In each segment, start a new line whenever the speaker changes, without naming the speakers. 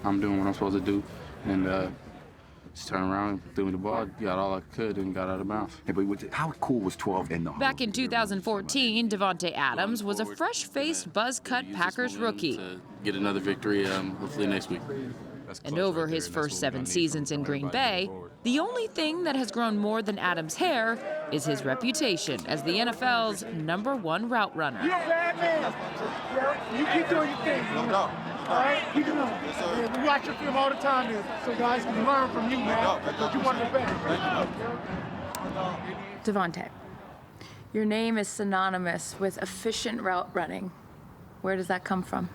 I'm doing what I'm supposed to do, and just turned around, threw me the ball, got all I could, and got out of bounds.
Hey, but how cool was 12 in the
Back in 2014, Davante Adams was a fresh-faced, buzz-cut Packers rookie.
To get another victory, hopefully next week.
And over his first 7 seasons in Green Bay, the only thing that has grown more than Adams' hair is his reputation as the NFL's #1 route runner.
You're a bad man. You keep doing your thing. All right? Keep doing it. We watch your film all the time, so guys can learn from you, man. But you want to be better.
Davante, your name is synonymous with efficient route running. Where does that come from?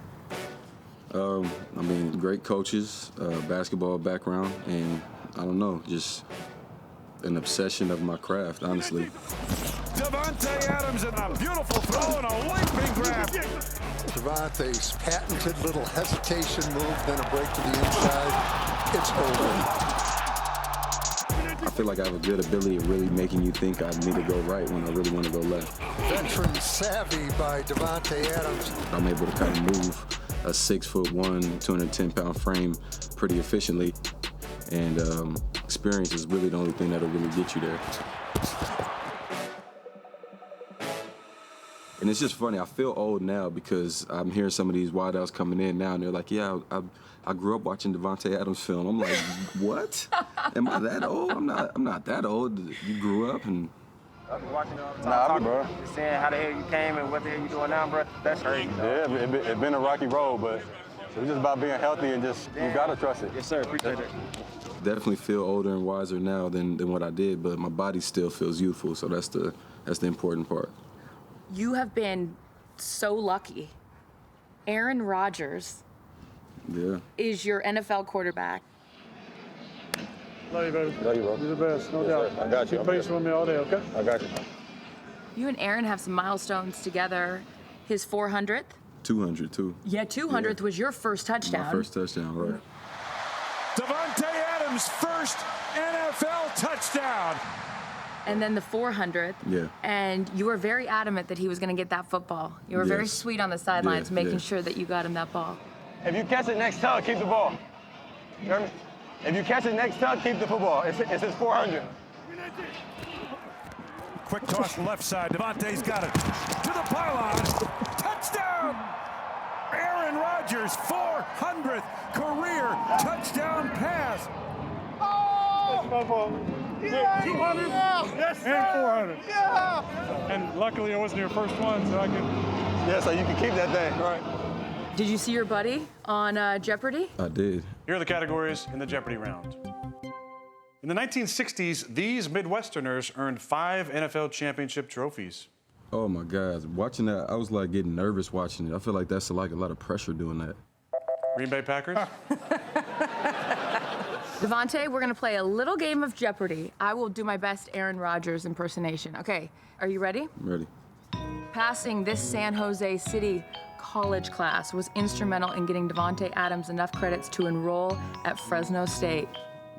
I mean, great coaches, basketball background, and I don't know, just an obsession of my craft, honestly.
Davante Adams in a beautiful throw and a leaping grab.
Davante's patented little hesitation move, then a break to the inside. It's over.
I feel like I have a good ability of really making you think I need to go right when I really want to go left.
Veteran savvy by Davante Adams.
I'm able to kind of move a 6'1", 210-pound frame pretty efficiently, and experience is really the only thing that'll really get you there. And it's just funny, I feel old now because I'm hearing some of these wideouts coming in now, and they're like, yeah, I grew up watching Davante Adams film. I'm like, what? Am I that old? I'm not that old. You grew up and...
I've been watching you all the time, bro. Just saying how the hell you came and what the hell you doing now, bro. That's crazy.
Yeah, it's been a rocky road, but it's just about being healthy and just, you gotta trust it.
Yes, sir, appreciate it.
Definitely feel older and wiser now than what I did, but my body still feels youthful, so that's the important part.
You have been so lucky. Aaron Rodgers is your NFL quarterback.
Love you, baby.
Love you, bro.
You're the best, no doubt.
I got you.
Keep patient with me all day, okay?
I got you.
You and Aaron have some milestones together. His 400th.
200, too.
Yeah, 200th was your first touchdown.
My first touchdown, right.
Davante Adams' first NFL touchdown.
And then the 400th.
Yeah.
And you were very adamant that he was going to get that football. You were very sweet on the sidelines, making sure that you got him that ball.
If you catch it next tug, keep the ball. You hear me? If you catch it next tug, keep the football. It's his 400.
Quick toss left side. Davante's got it. To the pylon. Touchdown! Aaron Rodgers, 400th career touchdown pass.
Oh! Yeah, 200 yes, and 400. Yeah! And luckily, I wasn't your first one, so I can...
Yeah, so you can keep that thing.
Right.
Did you see your buddy on Jeopardy?
I did.
Here are the categories in the Jeopardy round. In the 1960s, these Midwesterners earned 5 NFL championship trophies.
Oh, my God. Watching that, I was, like, getting nervous watching it. I feel like that's, like, a lot of pressure doing that.
Green Bay Packers.
Davante, we're going to play a little game of Jeopardy. I will do my best Aaron Rodgers impersonation. Okay, are you ready?
I'm ready.
Passing this San Jose City college class was instrumental in getting Davante Adams enough credits to enroll at Fresno State.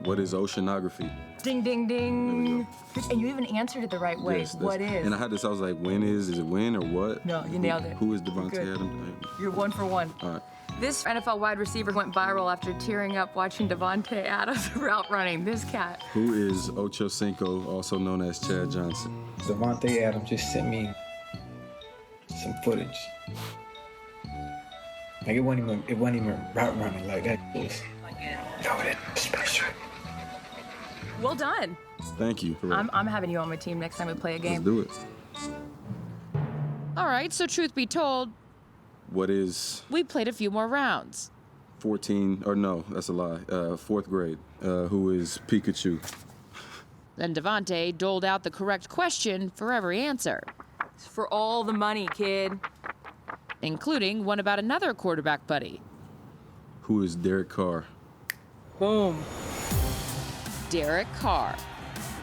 What is oceanography?
Ding, ding, ding. And you even answered it the right way.
Yes,
what is?
And I had this, I was like, when is it when or what?
No, you nailed it.
Who is Davante Adams?
You're 1 for 1.
All right.
This NFL wide receiver went viral after tearing up watching Davante Adams route running. This cat.
Who is Ocho Cinco, also known as Chad Johnson?
Davante Adams just sent me some footage. Like it wasn't even route running like that. No, it special.
Well done.
Thank you.
I'm having you on my team next time we play a game.
Let's do it.
All right, so truth be told,
what is...
we played a few more rounds.
14, or no, that's a lie. 4th grade. Who is Pikachu?
Then Davante doled out the correct question for every answer.
It's for all the money, kid.
Including one about another quarterback buddy.
Who is Derek Carr?
Boom.
Derek Carr.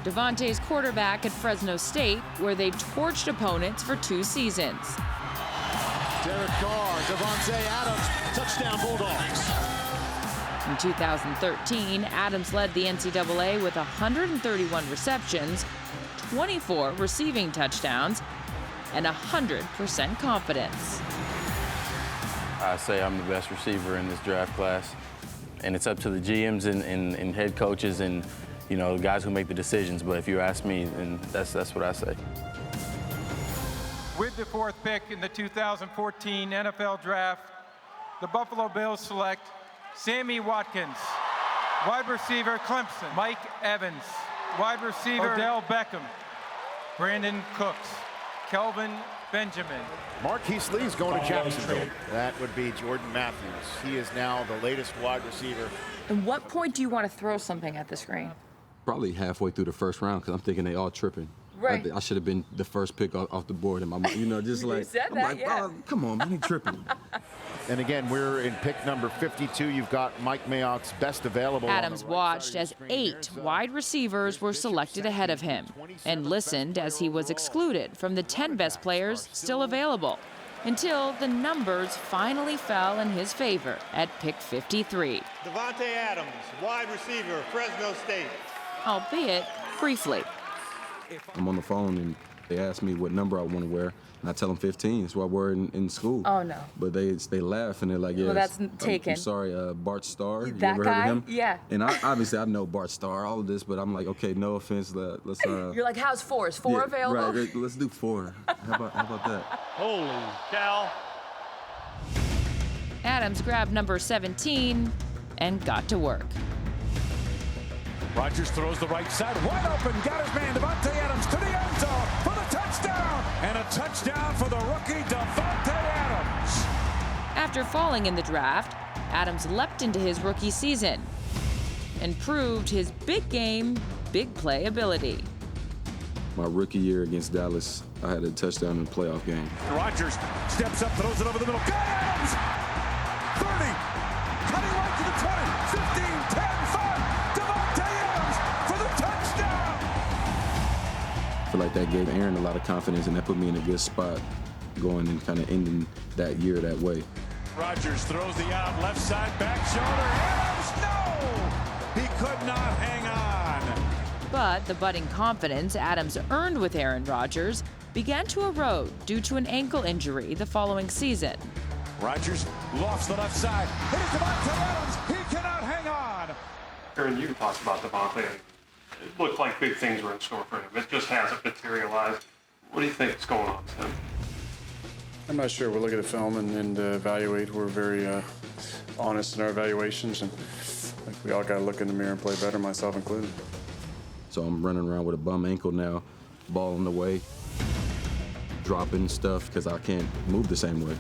Davante's quarterback at Fresno State, where they torched opponents for 2 seasons.
Derek Carr, Davante Adams, touchdown Bulldogs.
In 2013, Adams led the NCAA with 131 receptions, 24 receiving touchdowns, and 100% confidence.
I say I'm the best receiver in this draft class.
and it's up to the GMs and head coaches and, you know, the guys who make the decisions. But if you ask me, then that's what I say.
With the 4th pick in the 2014 NFL Draft, the Buffalo Bills select Sammy Watkins, wide receiver Clemson, Mike Evans, wide receiver Odell Beckham, Brandon Cooks, Kelvin Benjamin.
Marquise Lee's going to Jacksonville. That would be Jordan Matthews. He is now the latest wide receiver.
At what point do you want to throw something at the screen?
Probably halfway through the first round, because I'm thinking they all tripping.
Right.
I should have been the first pick off the board in my mind. You know, just like,
said
I'm
that,
like,
yeah.
oh, come on, man, he tripping.
And again, we're in pick number 52. You've got Mike Mayock's best available.
Adams watched as 8 wide receivers were selected ahead of him and listened as he was excluded from the 10 best players still available until the numbers finally fell in his favor at pick 53.
Davante Adams, wide receiver, Fresno State.
Albeit briefly.
I'm on the phone and they ask me what number I want to wear, and I tell them 15. That's what I wear in school.
Oh, no.
But they laugh and they're like, yeah.
Well, that's taken.
I'm sorry, Bart Starr. You
That
ever
guy?
heard of him?
Yeah.
And obviously I know Bart Starr, all of this, but I'm like, okay, no offense. Let's.
You're like, how's 4? Is 4 available?
Right, let's do 4. How about that?
Holy cow.
Adams grabbed number 17 and got to work.
Rodgers throws the right side, wide open, got his man, Davante Adams to the end zone for the touchdown, and a touchdown for the rookie, Davante Adams.
After falling in the draft, Adams leapt into his rookie season and proved his big game, big play ability.
My rookie year against Dallas, I had a touchdown in the playoff game.
Rodgers steps up, throws it over the middle, got Adams! 30, cutting right to the 20, 15, 10, 5, Davante Adams for the touchdown!
I feel like that gave Aaron a lot of confidence, and that put me in a good spot going and kind of ending that year that way.
Rodgers throws the out, left side, back shoulder, Adams, no! He could not hang on.
But the budding confidence Adams earned with Aaron Rodgers began to erode due to an ankle injury the following season.
Rodgers lofts the left side. Here's Davante Adams. He cannot hang on.
Aaron, you talked about Davante. It looked like big things were in store for him. It just hasn't materialized. What do you think is going on with him?
I'm not sure. We'll look at the film and evaluate. We're very honest in our evaluations, and I think we all got to look in the mirror and play better, myself included.
So I'm running around with a bum ankle now, ball in the way, dropping stuff because I can't move the same way.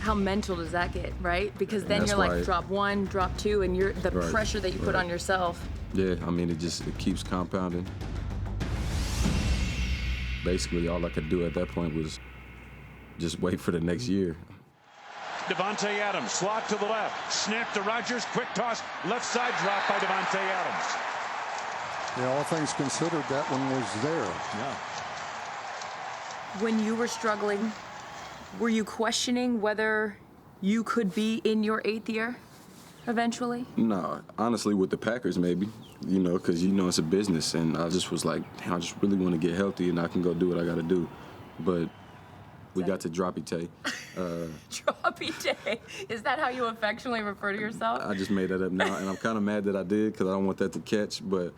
How mental does that get, right? Because then you're like, drop 1, drop 2, and you're the pressure that you put on yourself.
Yeah, I mean, it keeps compounding. Basically, all I could do at that point was just wait for the next year.
Davante Adams, slot to the left, snap to Rodgers, quick toss, left side drop by Davante Adams.
Yeah, all things considered, that one was there.
Yeah.
When you were struggling, were you questioning whether you could be in your 8th year eventually?
No, honestly, with the Packers, maybe, because it's a business, and I just was like, I just really want to get healthy, and I can go do what I got to do. But we got to Droppy Tay.
Droppy Tay. Is that how you affectionately refer to yourself?
I just made that up now, and I'm kind of mad that I did because I don't want that to catch, but...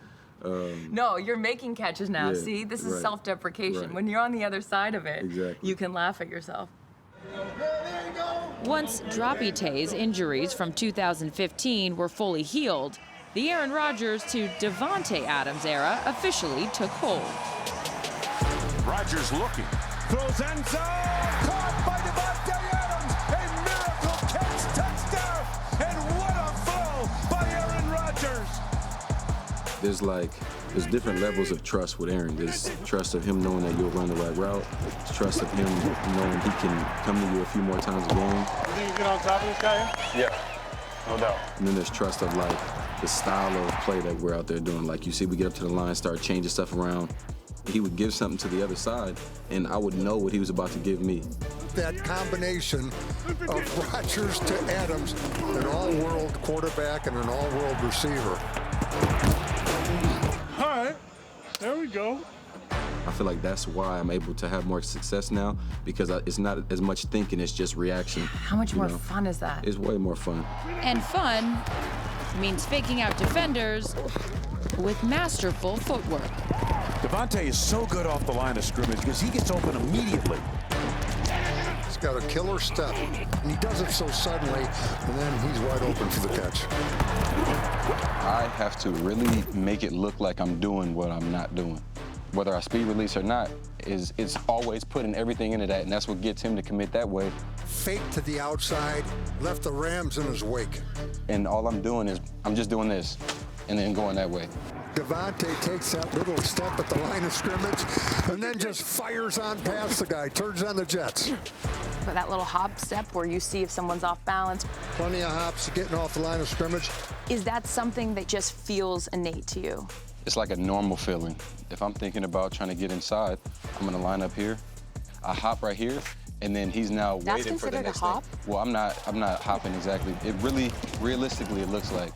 no, you're making catches now.
Yeah,
see, this is
right,
self-deprecation.
right.
When you're on the other side of it,
Exactly.
you can laugh at yourself.
Once Droppy Tay's injuries from 2015 were fully healed, the Aaron Rodgers to Davante Adams era officially took hold.
Rodgers looking, throws end zone, caught by Davante Adams, a miracle catch, touchdown, and what a throw by Aaron Rodgers.
There's different levels of trust with Aaron. There's trust of him knowing that you'll run the right route. There's trust of him knowing he can come to you a few more times a game.
You think you get on top of this guy? Yeah, no doubt.
And then there's trust of the style of play that we're out there doing. Like you see, we get up to the line, start changing stuff around. He would give something to the other side, and I would know what he was about to give me.
That combination of Rodgers to Adams, an all-world quarterback and an all-world receiver.
All right, there we go.
I feel like that's why I'm able to have more success now, because it's not as much thinking, it's just reaction.
How much more fun is that?
It's way more fun.
And fun means faking out defenders with masterful footwork.
Davante is so good off the line of scrimmage because he gets open immediately.
He's got a killer step, and he does it so suddenly, and then he's wide open for the catch.
I have to really make it look like I'm doing what I'm not doing. Whether I speed release or not, it's always putting everything into that, and that's what gets him to commit that way.
Fake to the outside, left the Rams in his wake.
And all I'm doing is, I'm just doing this, and then going that way.
Davante takes that little step at the line of scrimmage and then just fires on past the guy, turns on the Jets.
But that little hop step where you see if someone's off balance.
Plenty of hops getting off the line of scrimmage.
Is that something that just feels innate to you?
It's like a normal feeling. If I'm thinking about trying to get inside, I'm gonna line up here, I hop right here, and then he's now waiting for the next thing.
hop?
Well, I'm not hopping exactly. It really, realistically, it looks like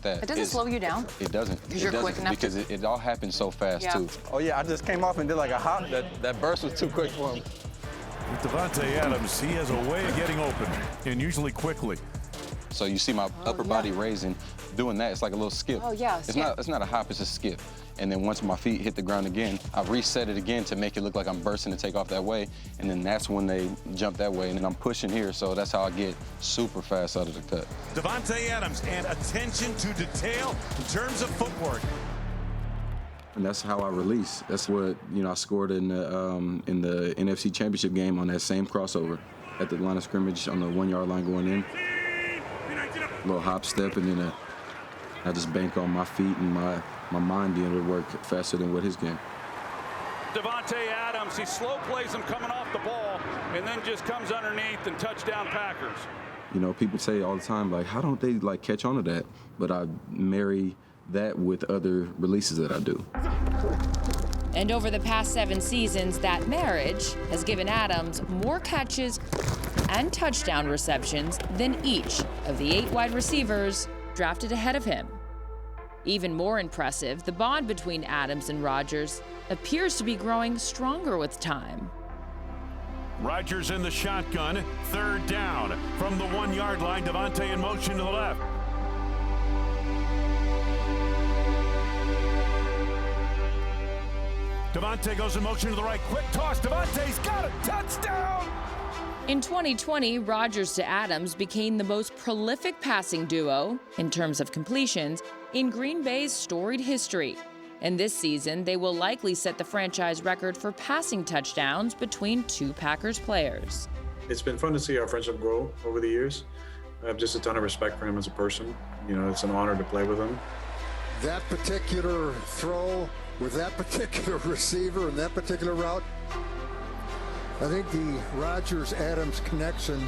that.
It doesn't slow you down?
It doesn't.
Because you're quick enough
because it all happens so fast, too.
Oh, yeah, I just came off and did like a hop. That burst was too quick for him.
With Davante Adams, he has a way of getting open, and usually quickly.
So you see my upper body raising, doing that. It's like a little skip.
Oh, yeah, skip.
It's not a hop, it's a skip. And then once my feet hit the ground again, I reset it again to make it look like I'm bursting to take off that way. And then that's when they jump that way. And then I'm pushing here, so that's how I get super fast out of the cut.
Davante Adams, and attention to detail in terms of footwork.
And that's how I release. That's what, I scored in the NFC Championship game on that same crossover at the line of scrimmage on the 1 yard line going in. A little hop step, and then I just bank on my feet and my mind being able to work faster than what his game.
Davante Adams, he slow plays him coming off the ball and then just comes underneath and touchdown Packers.
People say all the time, like, how don't they catch on to that? But I marry that with other releases that I do.
And over the past 7 seasons, that marriage has given Adams more catches and touchdown receptions than each of the 8 wide receivers drafted ahead of him. Even more impressive, the bond between Adams and Rodgers appears to be growing stronger with time.
Rodgers in the shotgun, 3rd down. From the 1 yard line, Davante in motion to the left. Davante goes in motion to the right. Quick toss. Davante's got it. Touchdown!
In 2020, Rodgers to Adams became the most prolific passing duo, in terms of completions, in Green Bay's storied history. And this season, they will likely set the franchise record for passing touchdowns between 2 Packers players.
It's been fun to see our friendship grow over the years. I have just a ton of respect for him as a person. It's an honor to play with him.
That particular throw with that particular receiver and that particular route, I think the Rodgers-Adams connection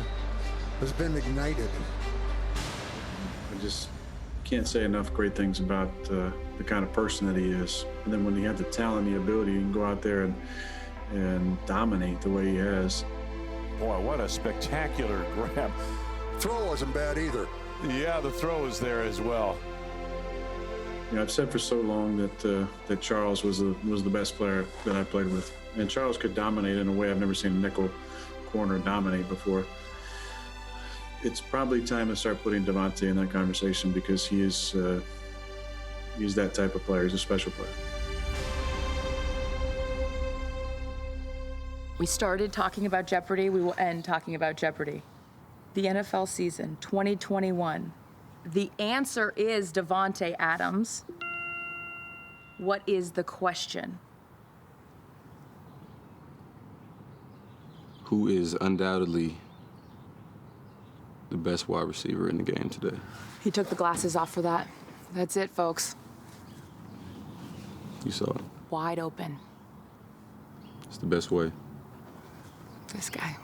has been ignited.
I just can't say enough great things about the kind of person that he is. And then when he had the talent, the ability, he can go out there and dominate the way he has.
Boy, what a spectacular grab.
Throw wasn't bad either.
Yeah, the throw is there as well.
I've said for so long that Charles was the best player that I played with. And Charles could dominate in a way I've never seen a nickel corner dominate before. It's probably time to start putting Davante in that conversation, because he's that type of player. He's a special player.
We started talking about jeopardy. We will end talking about jeopardy. The NFL season 2021. The answer is Davante Adams. What is the question?
Who is undoubtedly the best wide receiver in the game today?
He took the glasses off for that. That's it, folks.
You saw it.
Wide open.
It's the best way.
This guy.